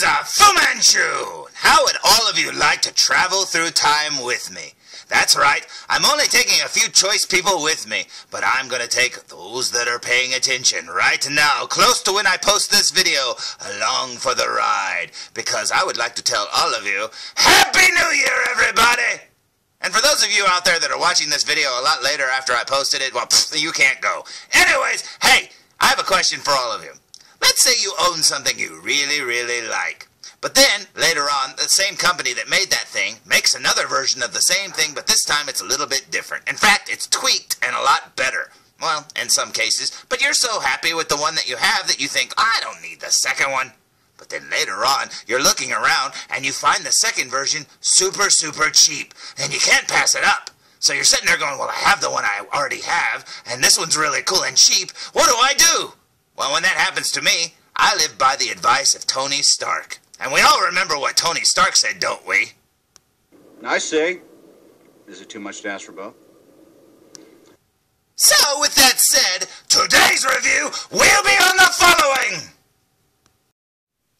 is a Fu Manchu! How would all of you like to travel through time with me? That's right, I'm only taking a few choice people with me, but I'm gonna take those that are paying attention right now, close to when I post this video, along for the ride, because I would like to tell all of you, Happy New Year, everybody! And for those of you out there that are watching this video a lot later after I posted it, well, you can't go. Anyways, hey, I have a question for all of you. Let's say you own something you really, really like. But then, later on, the same company that made that thing makes another version of the same thing, but this time it's a little bit different. In fact, it's tweaked and a lot better. Well, in some cases. But you're so happy with the one that you have that you think, I don't need the second one. But then later on, you're looking around and you find the second version super, super cheap. And you can't pass it up. So you're sitting there going, well, I have the one I already have, and this one's really cool and cheap. What do I do? Well, when that happens to me, I live by the advice of Tony Stark. And we all remember what Tony Stark said, don't we? I see. Is it too much to ask for both? So, with that said, today's review will be on the following.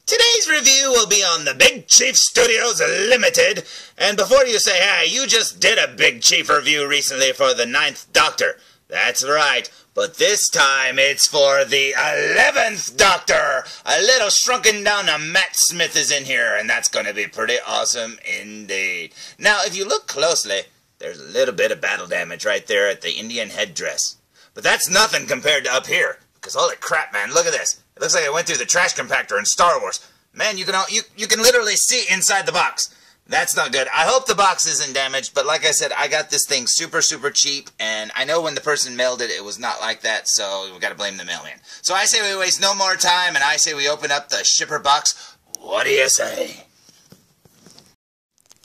Today's review will be on the Big Chief Studios Limited. And before you say, hey, you just did a Big Chief review recently for the 9th Doctor. That's right. But this time it's for the 11th Doctor. A little shrunken down Matt Smith is in here, and that's going to be pretty awesome indeed. Now, if you look closely, there's a little bit of battle damage right there at the Indian headdress. But that's nothing compared to up here. Because holy crap, man, look at this. It looks like I went through the trash compactor in Star Wars. Man, you can literally see inside the box. That's not good. I hope the box isn't damaged, but like I said, I got this thing super, super cheap, and I know when the person mailed it, it was not like that, so we gotta blame the mailman. So I say we waste no more time, and I say we open up the shipper box. What do you say?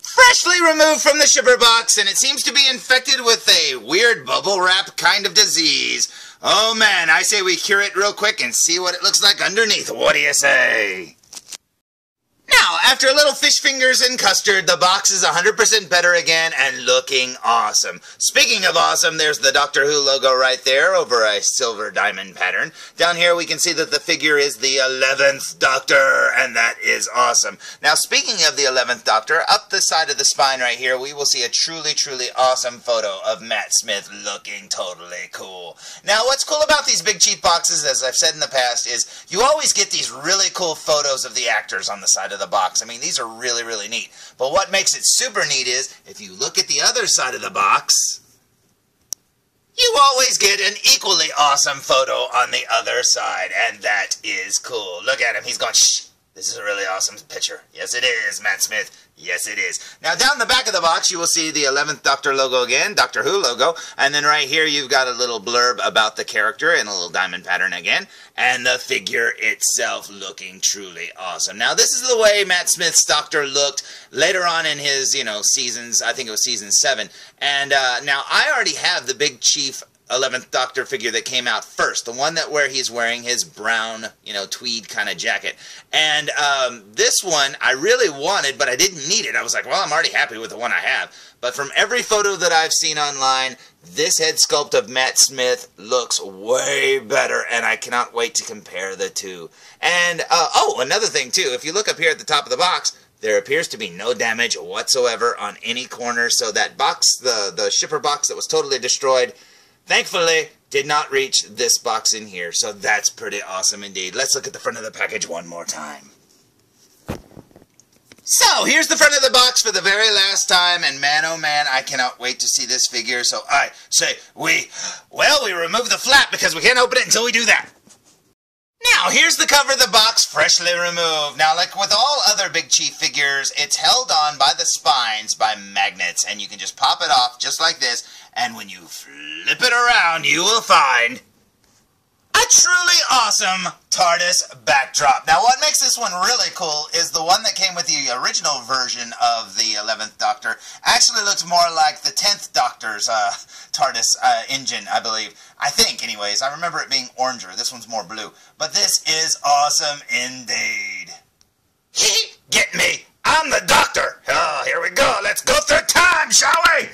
Freshly removed from the shipper box, and it seems to be infected with a weird bubble wrap kind of disease. Oh man, I say we cure it real quick and see what it looks like underneath. What do you say? Now, after a little fish fingers and custard, the box is 100% better again and looking awesome. Speaking of awesome, there's the Doctor Who logo right there over a silver diamond pattern. Down here we can see that the figure is the 11th Doctor, and that is awesome. Now, speaking of the 11th Doctor, up the side of the spine right here, we will see a truly, truly awesome photo of Matt Smith looking totally cool. Now, what's cool about these Big Chief boxes, as I've said in the past, is you always get these really cool photos of the actors on the side of the box. I mean, these are really, really neat. But what makes it super neat is, if you look at the other side of the box, you always get an equally awesome photo on the other side, and that is cool. Look at him. He's going, shh. This is a really awesome picture. Yes, it is, Matt Smith. Yes, it is. Now, down the back of the box, you will see the 11th Doctor logo again, Doctor Who logo, and then right here you've got a little blurb about the character in a little diamond pattern again, and the figure itself looking truly awesome. Now, this is the way Matt Smith's Doctor looked later on in his, seasons, I think it was season 7, and now I already have the Big Chief 11th Doctor figure that came out first, the one where he's wearing his brown, tweed kind of jacket. And this one I really wanted, but I didn't need it. I was like, well, I'm already happy with the one I have. But from every photo that I've seen online, this head sculpt of Matt Smith looks way better, and I cannot wait to compare the two. And, oh, another thing too, if you look up here at the top of the box, there appears to be no damage whatsoever on any corner, so that box, the shipper box that was totally destroyed, thankfully, did not reach this box in here, so that's pretty awesome indeed. Let's look at the front of the package one more time. So, here's the front of the box for the very last time, and man, oh man, I cannot wait to see this figure, so I say we remove the flap because we can't open it until we do that. Now, here's the cover of the box, freshly removed. Now, like with all other Big Chief figures, it's held on by the spines by magnets, and you can just pop it off just like this, and when you flip it around, you will find a truly awesome TARDIS backdrop. Now, what makes this one really cool is the one that came with the original version of the 11th Doctor actually looks more like the 10th Doctor's TARDIS engine, I believe. I think, anyways. I remember it being oranger. This one's more blue. But this is awesome indeed. Get me! I'm the Doctor! Oh, here we go. Let's go through time, shall we?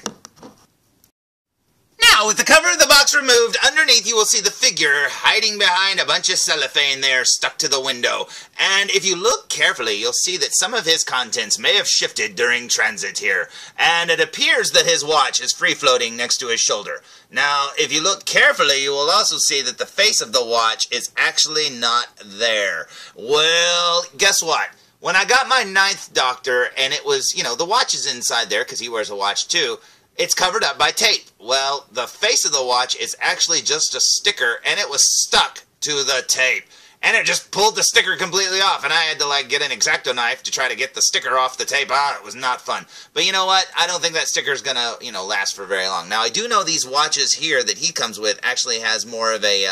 Now, with the cover of the box removed, underneath you will see the figure hiding behind a bunch of cellophane there stuck to the window. And if you look carefully, you'll see that some of his contents may have shifted during transit here. And it appears that his watch is free-floating next to his shoulder. Now, if you look carefully, you will also see that the face of the watch is actually not there. Well, guess what? When I got my 9th Doctor, and it was, you know, the watch is inside there because he wears a watch too, it's covered up by tape. Well, the face of the watch is actually just a sticker, and it was stuck to the tape. And it just pulled the sticker completely off, and I had to, like, get an X-Acto knife to try to get the sticker off the tape. Ah, it was not fun. But you know what? I don't think that sticker's gonna, you know, last for very long. Now, I do know these watches here that he comes with actually has more of a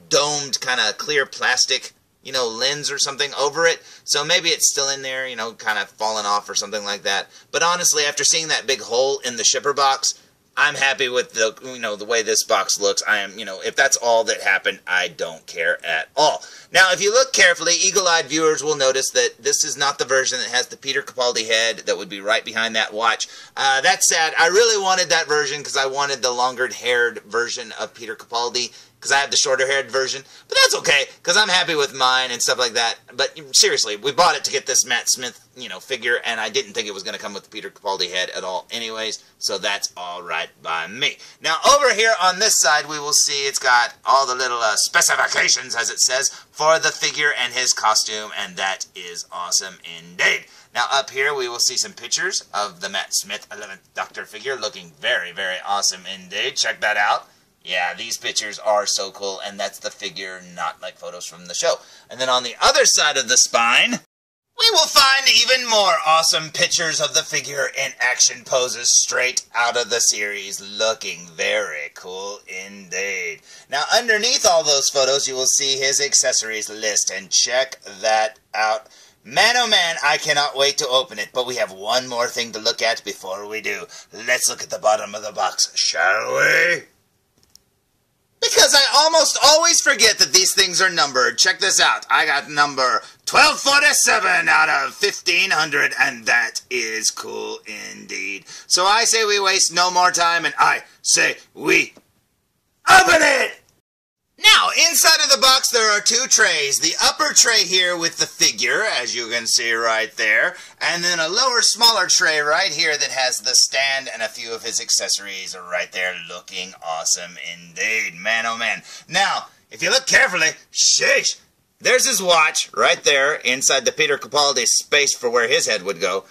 domed kind of clear plastic, you know, lens or something over it. So maybe it's still in there, you know, kind of falling off or something like that. But honestly, after seeing that big hole in the shipper box, I'm happy with the, you know, the way this box looks. I am, you know, if that's all that happened, I don't care at all. Now, if you look carefully, eagle-eyed viewers will notice that this is not the version that has the Peter Capaldi head that would be right behind that watch. That's sad. I really wanted that version because I wanted the longer-haired version of Peter Capaldi, because I have the shorter-haired version. But that's okay, because I'm happy with mine and stuff like that. But seriously, we bought it to get this Matt Smith, you know, figure, and I didn't think it was going to come with the Peter Capaldi head at all anyways, so that's all right by me. Now, over here on this side, we will see it's got all the little specifications, as it says, for the figure and his costume, and that is awesome indeed. Now, up here, we will see some pictures of the Matt Smith 11th Doctor figure, looking very, very awesome indeed. Check that out. Yeah, these pictures are so cool, and that's the figure, not like photos from the show. And then on the other side of the spine, we will find even more awesome pictures of the figure in action poses straight out of the series, looking very cool indeed. Now, underneath all those photos, you will see his accessories list, and check that out. Man, oh man, I cannot wait to open it, but we have one more thing to look at before we do. Let's look at the bottom of the box, shall we? Because I almost always forget that these things are numbered. Check this out. I got number 1247 out of 1500, and that is cool indeed. So I say we waste no more time, and I say we open it! Now, inside of the box there are two trays. The upper tray here with the figure, as you can see right there, and then a lower, smaller tray right here that has the stand and a few of his accessories right there, looking awesome indeed. Man, oh man. Now, if you look carefully, sheesh, there's his watch right there inside the Peter Capaldi space for where his head would go.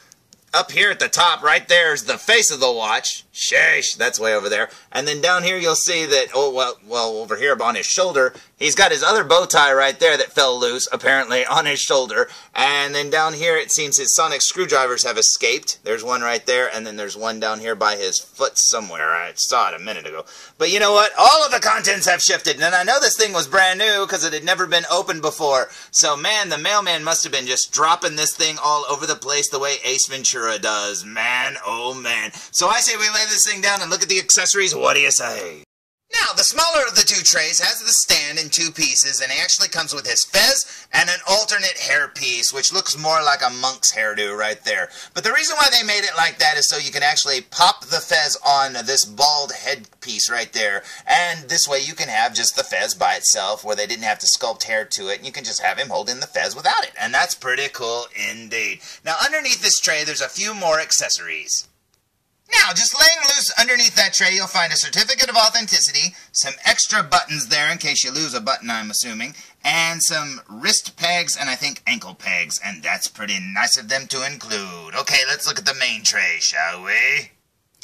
Up here at the top, right there is the face of the watch. Sheesh, that's way over there. And then down here you'll see that, oh, well, over here on his shoulder, he's got his other bow tie right there that fell loose, apparently, on his shoulder. And then down here it seems his sonic screwdrivers have escaped. There's one right there, and then there's one down here by his foot somewhere. I saw it a minute ago. But you know what? All of the contents have shifted. And I know this thing was brand new because it had never been opened before. So, man, the mailman must have been just dropping this thing all over the place the way Ace Ventura does. Man, oh man. So I say we lay this thing down and look at the accessories. What do you say? Now, the smaller of the two trays has the stand in two pieces, and it actually comes with his fez and an alternate hairpiece, which looks more like a monk's hairdo right there. But the reason why they made it like that is so you can actually pop the fez on this bald headpiece right there, and this way you can have just the fez by itself, where they didn't have to sculpt hair to it, and you can just have him holding the fez without it, and that's pretty cool indeed. Now, underneath this tray, there's a few more accessories. Now, just laying loose underneath that tray, you'll find a certificate of authenticity, some extra buttons there in case you lose a button, I'm assuming, and some wrist pegs and I think ankle pegs, and that's pretty nice of them to include. Okay, let's look at the main tray, shall we?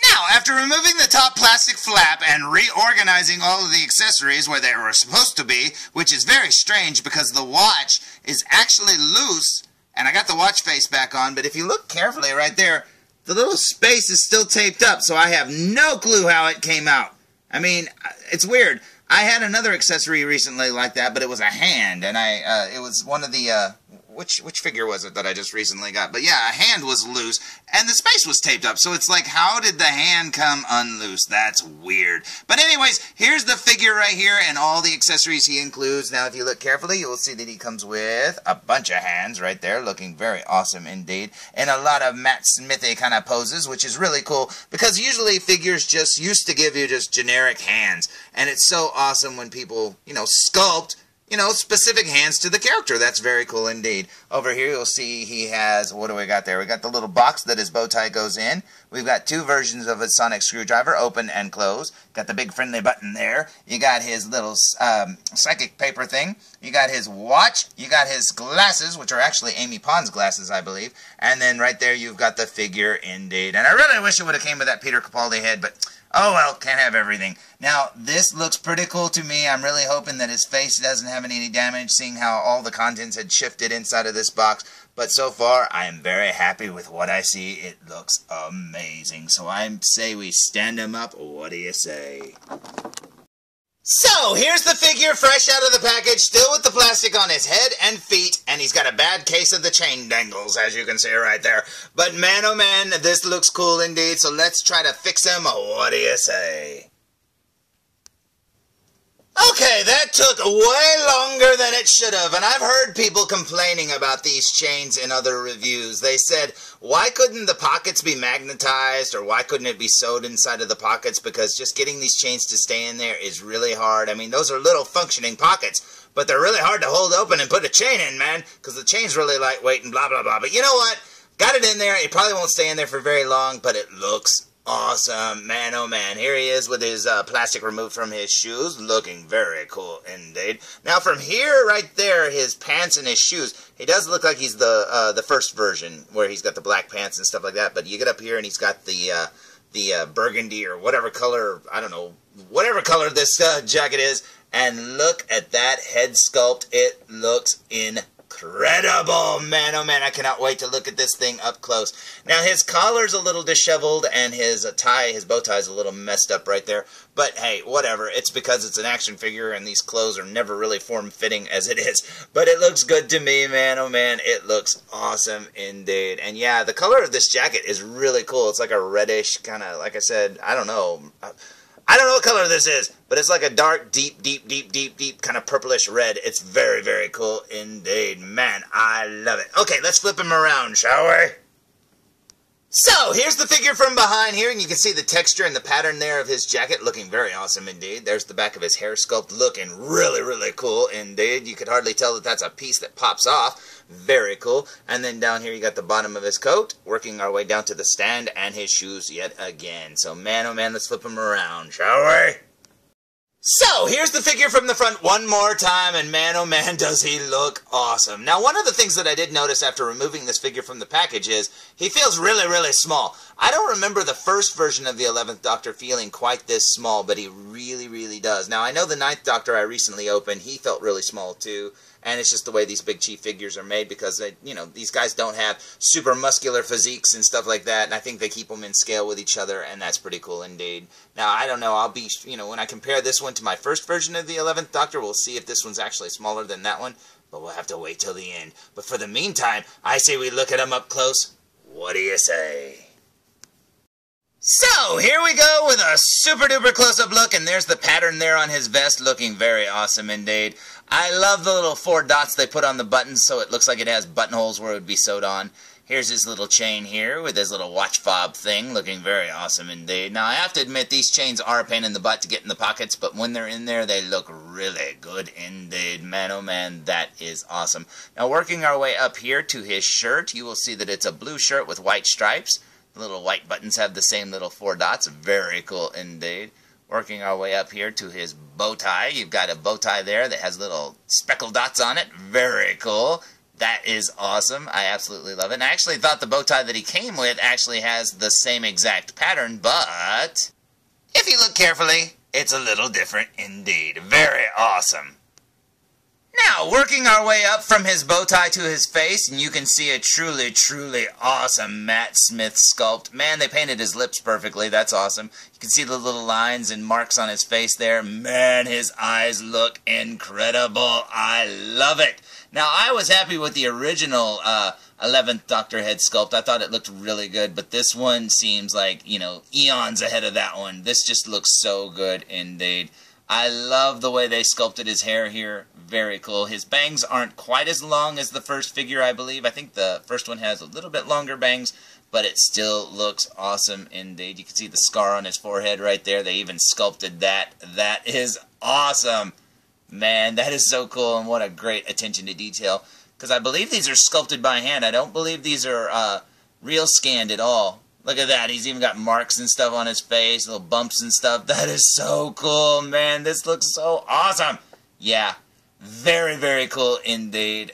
Now, after removing the top plastic flap and reorganizing all of the accessories where they were supposed to be, which is very strange because the watch is actually loose, and I got the watch face back on, but if you look carefully right there, the little space is still taped up, so I have no clue how it came out. I mean, it's weird. I had another accessory recently like that, but it was a hand, and it was one of the, which figure was it that I just recently got? But yeah, a hand was loose, and the space was taped up. So it's like, how did the hand come unloose? That's weird. But anyways, here's the figure right here, and all the accessories he includes. Now, if you look carefully, you will see that he comes with a bunch of hands right there, looking very awesome indeed, and a lot of Matt Smithy kind of poses, which is really cool, because usually figures just used to give you just generic hands, and it's so awesome when people, sculpt, specific hands to the character. That's very cool indeed. Over here you'll see he has, what do we got there? We got the little box that his bow tie goes in. We've got two versions of a sonic screwdriver, open and close. Got the big friendly button there. You got his little psychic paper thing. You got his watch. You got his glasses, which are actually Amy Pond's glasses, I believe. And then right there you've got the figure indeed. And I really wish it would have came with that Peter Capaldi head, but oh well, can't have everything. Now, this looks pretty cool to me. I'm really hoping that his face doesn't have any damage, seeing how all the contents had shifted inside of this box. But so far, I am very happy with what I see. It looks amazing. So I say we stand him up. What do you say? So, here's the figure fresh out of the package, still with the plastic on his head and feet, and he's got a bad case of the chain dangles, as you can see right there. But man, oh man, this looks cool indeed, so let's try to fix him. What do you say? Okay, that took way longer than it should have, and I've heard people complaining about these chains in other reviews. They said, why couldn't the pockets be magnetized, or why couldn't it be sewed inside of the pockets, because just getting these chains to stay in there is really hard. I mean, those are little functioning pockets, but they're really hard to hold open and put a chain in, man, because the chain's really lightweight and blah, blah, blah. But you know what? Got it in there. It probably won't stay in there for very long, but it looks awesome. Man, oh man. Here he is with his plastic removed from his shoes. Looking very cool indeed. Now from here, right there, his pants and his shoes, he does look like he's the first version, where he's got the black pants and stuff like that. But you get up here and he's got the burgundy or whatever color, I don't know, whatever color this jacket is. And look at that head sculpt. It looks incredible. Man, oh man, I cannot wait to look at this thing up close. Now, his collar's a little disheveled, and his bow tie's a little messed up right there. But hey, whatever. It's because it's an action figure, and these clothes are never really form-fitting as it is. But it looks good to me, man. Oh man, it looks awesome indeed. And yeah, the color of this jacket is really cool. It's like a reddish kind of, like I said, I don't know what color this is, but it's like a dark, deep kind of purplish red. It's very, very cool indeed. Man, I love it. Okay, let's flip him around, shall we? So, here's the figure from behind here, and you can see the texture and the pattern there of his jacket, looking very awesome indeed. There's the back of his hair sculpt, looking really, really cool indeed. You could hardly tell that that's a piece that pops off. Very cool. And then down here you got the bottom of his coat, working our way down to the stand, and his shoes yet again. So, man, oh man, let's flip him around, shall we? So, here's the figure from the front one more time, and man, oh man, does he look awesome. Now, one of the things that I did notice after removing this figure from the package is he feels really, really small. I don't remember the first version of the 11th Doctor feeling quite this small, but he really, really does. Now, I know the 9th Doctor I recently opened, he felt really small too. And it's just the way these big chief figures are made, because they, these guys don't have super muscular physiques and stuff like that, and I think they keep them in scale with each other, and that's pretty cool indeed. Now, I don't know, I'll be, when I compare this one to my first version of the 11th Doctor, we'll see if this one's actually smaller than that one, but we'll have to wait till the end. But for the meantime, I say we look at him up close. What do you say? So, here we go with a super duper close-up look, and there's the pattern there on his vest, looking very awesome indeed. I love the little 4 dots they put on the buttons, so it looks like it has buttonholes where it would be sewed on. Here's his little chain here with his little watch fob thing, looking very awesome indeed. Now, I have to admit, these chains are a pain in the butt to get in the pockets, but when they're in there, they look really good indeed. Man, oh man, that is awesome. Now, working our way up here to his shirt, you will see that it's a blue shirt with white stripes. The little white buttons have the same little 4 dots. Very cool indeed. Working our way up here to his bow tie. You've got a bow tie there that has little speckled dots on it. Very cool. That is awesome. I absolutely love it. And I actually thought the bow tie that he came with actually has the same exact pattern, but if you look carefully, it's a little different indeed. Very awesome. Now, working our way up from his bow tie to his face, and you can see a truly, truly awesome Matt Smith sculpt. Man, they painted his lips perfectly. That's awesome. You can see the little lines and marks on his face there. Man, his eyes look incredible. I love it. Now, I was happy with the original 11th Doctor head sculpt. I thought it looked really good, but this one seems like, you know, eons ahead of that one. This just looks so good indeed. I love the way they sculpted his hair here. Very cool. His bangs aren't quite as long as the first figure, I believe. I think the first one has a little bit longer bangs, but it still looks awesome indeed. You can see the scar on his forehead right there. They even sculpted that. That is awesome. Man, that is so cool, and what a great attention to detail. Because I believe these are sculpted by hand. I don't believe these are real scanned at all. Look at that. He's even got marks and stuff on his face, little bumps and stuff. That is so cool, man. This looks so awesome. Yeah, very, very cool indeed.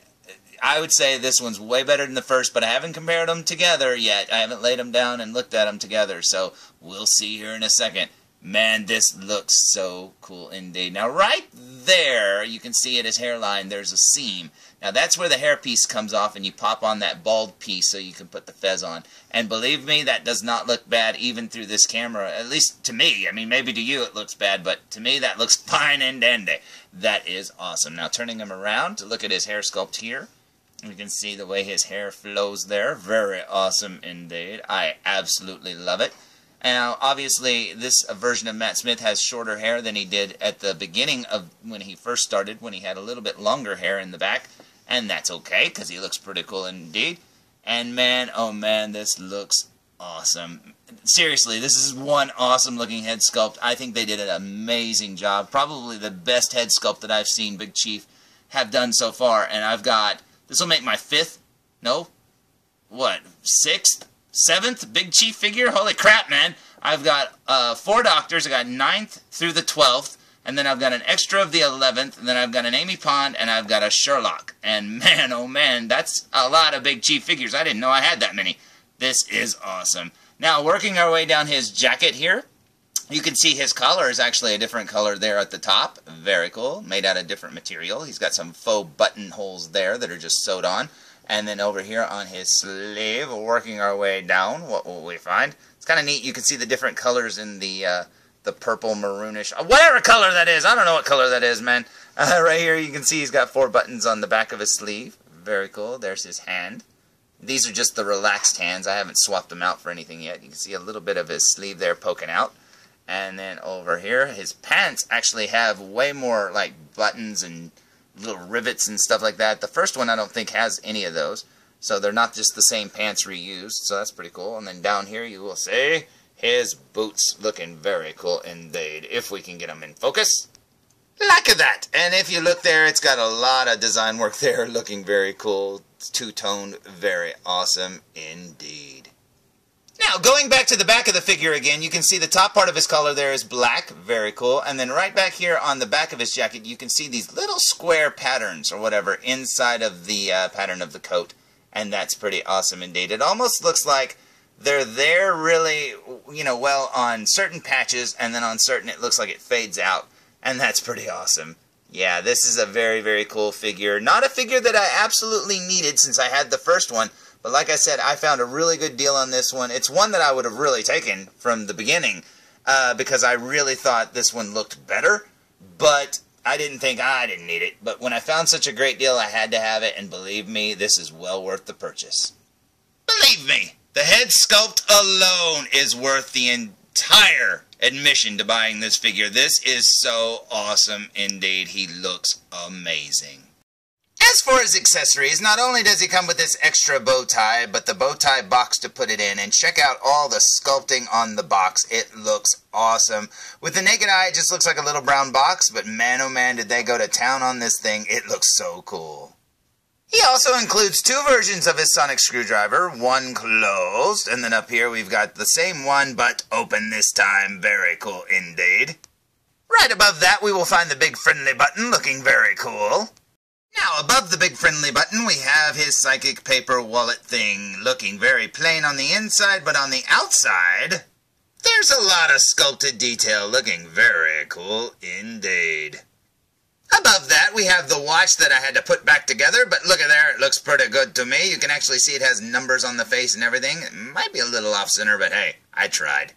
I would say this one's way better than the first, but I haven't compared them together yet. I haven't laid them down and looked at them together, so we'll see here in a second. Man, this looks so cool indeed. Now, right there, you can see at his hairline, there's a seam. Now, that's where the hairpiece comes off, and you pop on that bald piece so you can put the fez on. And believe me, that does not look bad even through this camera, at least to me. I mean, maybe to you it looks bad, but to me that looks fine and dandy. That is awesome. Now, turning him around to look at his hair sculpt here, you can see the way his hair flows there. Very awesome indeed. I absolutely love it. Now, obviously, this version of Matt Smith has shorter hair than he did at the beginning of when he first started, when he had a little bit longer hair in the back. And that's okay, because he looks pretty cool indeed. And man, oh man, this looks awesome. Seriously, this is one awesome looking head sculpt. I think they did an amazing job. Probably the best head sculpt that I've seen Big Chief have done so far. And I've got, this will make my sixth, 7th Big Chief figure? Holy crap, man. I've got 4 Doctors. I got 9th through the 12th. And then I've got an extra of the 11th, and then I've got an Amy Pond, and I've got a Sherlock. And man, oh man, that's a lot of Big Chief figures. I didn't know I had that many. This is awesome. Now, working our way down his jacket here, you can see his collar is actually a different color there at the top. Very cool. Made out of different material. He's got some faux buttonholes there that are just sewed on. And then over here on his sleeve, working our way down, what will we find? It's kind of neat. You can see the different colors in the purple, maroonish, whatever color that is. I don't know what color that is, man. Right here you can see he's got 4 buttons on the back of his sleeve. Very cool. There's his hand. These are just the relaxed hands. I haven't swapped them out for anything yet. You can see a little bit of his sleeve there poking out. And then over here, his pants actually have way more like buttons and little rivets and stuff like that. The first one I don't think has any of those. So they're not just the same pants reused. So that's pretty cool. And then down here you will see his boots looking very cool indeed, if we can get them in focus. Look at that! And if you look there, it's got a lot of design work there, looking very cool. It's two-toned, very awesome indeed. Now, going back to the back of the figure again, you can see the top part of his collar there is black, very cool. And then right back here on the back of his jacket, you can see these little square patterns, or whatever, inside of the pattern of the coat. And that's pretty awesome indeed. It almost looks like they're there really, well on certain patches, and then on certain it looks like it fades out. And that's pretty awesome. Yeah, this is a very, very cool figure. Not a figure that I absolutely needed since I had the first one, but like I said, I found a really good deal on this one. It's one that I would have really taken from the beginning, because I really thought this one looked better, but I didn't think I didn't need it. But when I found such a great deal, I had to have it, and believe me, this is well worth the purchase. Believe me! The head sculpt alone is worth the entire admission to buying this figure. This is so awesome indeed. He looks amazing. As for his accessories, not only does he come with this extra bow tie, but the bow tie box to put it in. And check out all the sculpting on the box. It looks awesome. With the naked eye, it just looks like a little brown box, but man oh man did they go to town on this thing. It looks so cool. He also includes 2 versions of his sonic screwdriver, one closed, and then up here we've got the same one, but open this time. Very cool indeed. Right above that we will find the big friendly button, looking very cool. Now, above the big friendly button, we have his psychic paper wallet thing, looking very plain on the inside, but on the outside, there's a lot of sculpted detail, looking very cool indeed. Above that, we have the watch that I had to put back together, but look at there, it looks pretty good to me. You can actually see it has numbers on the face and everything. It might be a little off-center, but hey, I tried.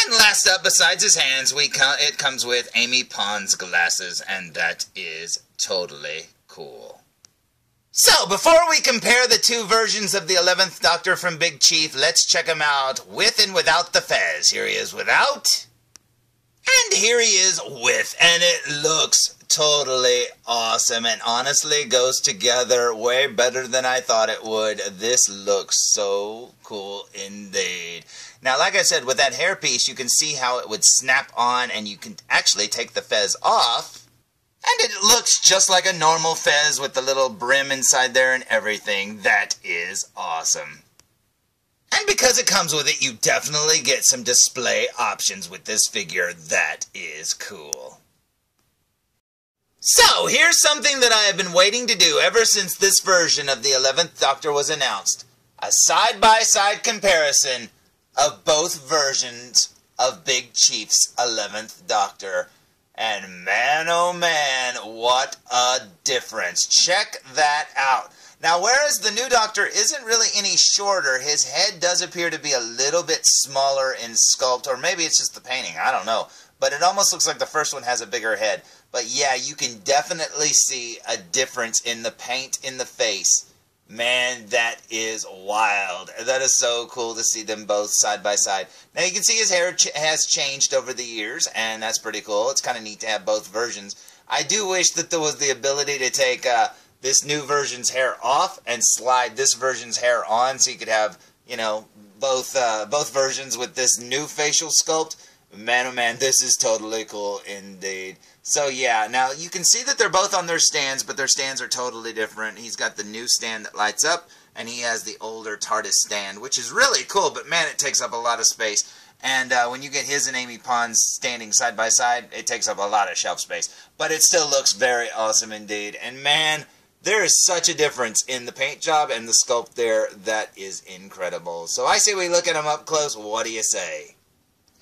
And last up, besides his hands, it comes with Amy Pond's glasses, and that is totally cool. So, before we compare the two versions of the 11th Doctor from Big Chief, let's check him out with and without the fez. Here he is without, and here he is with, and it looks totally awesome, and honestly goes together way better than I thought it would. This looks so cool indeed. Now, like I said, with that hairpiece, you can see how it would snap on, and you can actually take the fez off, and it looks just like a normal fez with the little brim inside there and everything. That is awesome. And because it comes with it, you definitely get some display options with this figure. That is cool. So, here's something that I have been waiting to do ever since this version of the 11th Doctor was announced. A side-by-side comparison of both versions of Big Chief's 11th Doctor. And man, oh man, what a difference. Check that out. Now, whereas the new Doctor isn't really any shorter, his head does appear to be a little bit smaller in sculpt, or maybe it's just the painting, I don't know. But it almost looks like the first one has a bigger head. But yeah, you can definitely see a difference in the paint in the face. Man, that is wild. That is so cool to see them both side by side. Now, you can see his hair has changed over the years, and that's pretty cool. It's kind of neat to have both versions. I do wish that there was the ability to take this new version's hair off and slide this version's hair on, so you could have, you know, both versions with this new facial sculpt. Man, oh man, this is totally cool indeed. So yeah, now you can see that they're both on their stands, but their stands are totally different. He's got the new stand that lights up, and he has the older TARDIS stand, which is really cool, but man, it takes up a lot of space. And when you get his and Amy Pond's standing side by side, it takes up a lot of shelf space. But it still looks very awesome indeed. And man, there is such a difference in the paint job and the sculpt there. That is incredible. So I say we look at him up close. What do you say?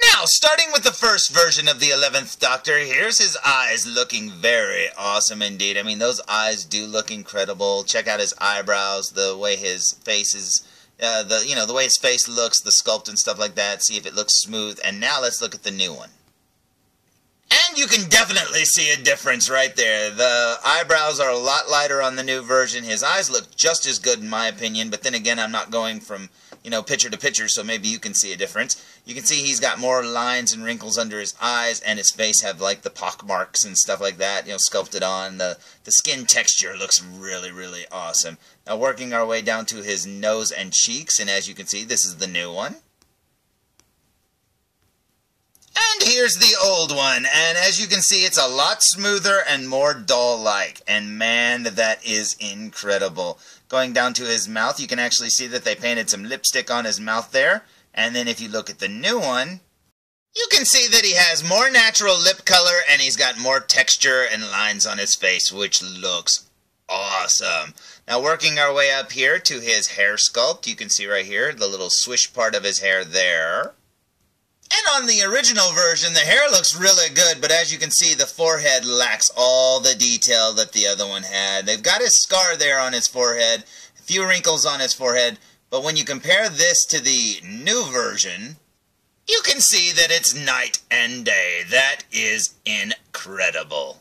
Now, starting with the first version of the 11th Doctor, here's his eyes looking very awesome indeed. I mean, those eyes do look incredible. Check out his eyebrows, the way his face is, the way his face looks, the sculpt and stuff like that. See if it looks smooth. And now let's look at the new one. And you can definitely see a difference right there. The eyebrows are a lot lighter on the new version. His eyes look just as good in my opinion, but then again, I'm not going from, picture to picture, so maybe you can see a difference. You can see he's got more lines and wrinkles under his eyes, and his face have like the pock marks and stuff like that, sculpted on. The skin texture looks really, really awesome. Now working our way down to his nose and cheeks, and as you can see, this is the new one. And here's the old one, and as you can see, it's a lot smoother and more doll-like, and man, that is incredible. Going down to his mouth, you can actually see that they painted some lipstick on his mouth there, and then if you look at the new one, you can see that he has more natural lip color, and he's got more texture and lines on his face, which looks awesome. Now working our way up here to his hair sculpt, you can see right here, the little swish part of his hair there. And on the original version, the hair looks really good, but as you can see, the forehead lacks all the detail that the other one had. They've got his scar there on his forehead, a few wrinkles on his forehead, but when you compare this to the new version, you can see that it's night and day. That is incredible.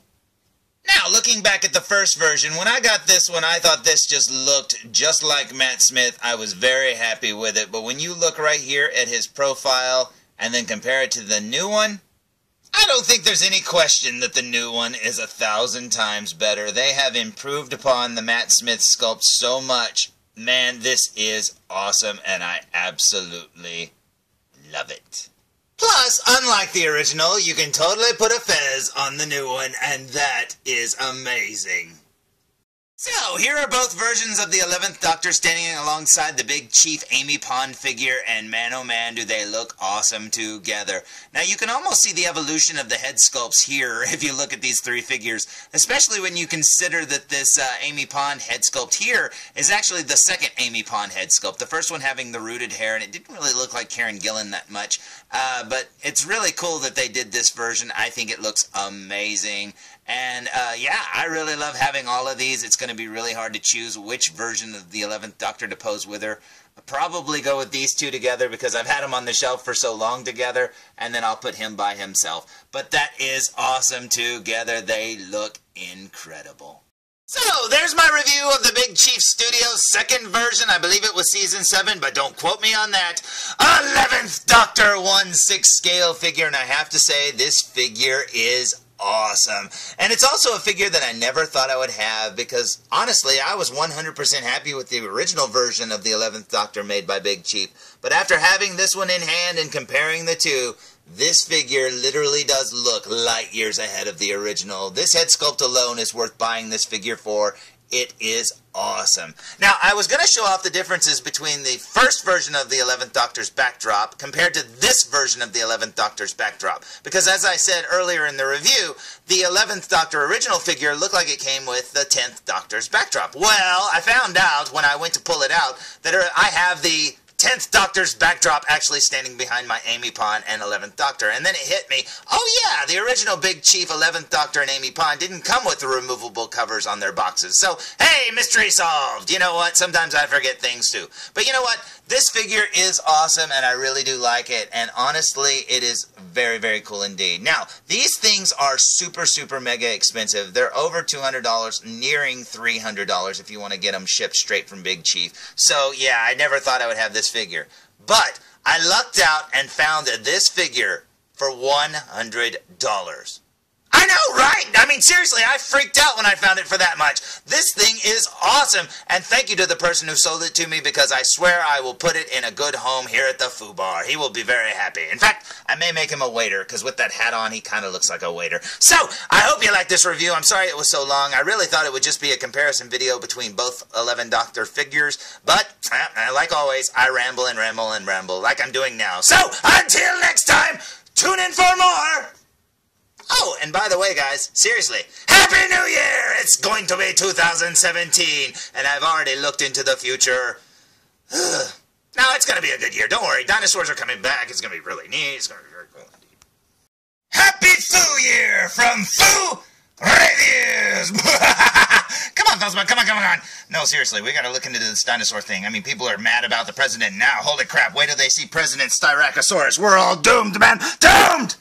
Now, looking back at the first version, when I got this one, I thought this just looked just like Matt Smith. I was very happy with it, but when you look right here at his profile and then compare it to the new one, I don't think there's any question that the new one is 1,000 times better. They have improved upon the Matt Smith sculpt so much. Man, this is awesome, and I absolutely love it. Plus, unlike the original, you can totally put a fez on the new one, and that is amazing. So, here are both versions of the 11th Doctor standing alongside the Big Chief Amy Pond figure, and man oh man do they look awesome together. Now, you can almost see the evolution of the head sculpts here if you look at these three figures, especially when you consider that this Amy Pond head sculpt here is actually the second Amy Pond head sculpt. The first one having the rooted hair, and it didn't really look like Karen Gillan that much, but it's really cool that they did this version. I think it looks amazing. And yeah, I really love having all of these. It's going to be really hard to choose which version of the 11th Doctor to pose with her. I'll probably go with these two together because I've had them on the shelf for so long together, and then I'll put him by himself. But that is awesome together. They look incredible. So, there's my review of the Big Chief Studios second version. I believe it was Season 7, but don't quote me on that. 11th Doctor 1/6 scale figure, and I have to say, this figure is awesome. And it's also a figure that I never thought I would have because, honestly, I was 100% happy with the original version of the 11th Doctor made by Big Chief. But after having this one in hand and comparing the two, this figure literally does look light years ahead of the original. This head sculpt alone is worth buying this figure for. It is awesome. Now, I was going to show off the differences between the first version of the 11th Doctor's backdrop compared to this version of the 11th Doctor's backdrop. Because as I said earlier in the review, the 11th Doctor original figure looked like it came with the 10th Doctor's backdrop. Well, I found out when I went to pull it out that I have the 10th Doctor's backdrop actually standing behind my Amy Pond and 11th Doctor. And then it hit me, oh yeah, the original Big Chief 11th Doctor and Amy Pond didn't come with the removable covers on their boxes. So, hey, mystery solved. You know what? Sometimes I forget things too. But you know what? This figure is awesome and I really do like it. And honestly, it is very, very cool indeed. Now, these things are super, super mega expensive. They're over $200, nearing $300 if you want to get them shipped straight from Big Chief. So, yeah, I never thought I would have this figure. But I lucked out and found this figure for $100. I know, right? I mean, seriously, I freaked out when I found it for that much. This thing is awesome, and thank you to the person who sold it to me because I swear I will put it in a good home here at the Foo Bar. He will be very happy. In fact, I may make him a waiter because with that hat on, he kind of looks like a waiter. So, I hope you liked this review. I'm sorry it was so long. I really thought it would just be a comparison video between both 11 Doctor figures, but like always, I ramble and ramble and ramble like I'm doing now. So, until next time, tune in for more! Oh, and by the way, guys, seriously, Happy New Year! It's going to be 2017, and I've already looked into the future. Now, it's going to be a good year. Don't worry. Dinosaurs are coming back. It's going to be really neat. It's going to be very cool indeed. Happy Foo Year from Foo Reviews! Come on, felzbug. Come on. No, seriously, we got to look into this dinosaur thing. I mean, people are mad about the president now. Holy crap. Wait till they see President Styracosaurus. We're all doomed, man. Doomed!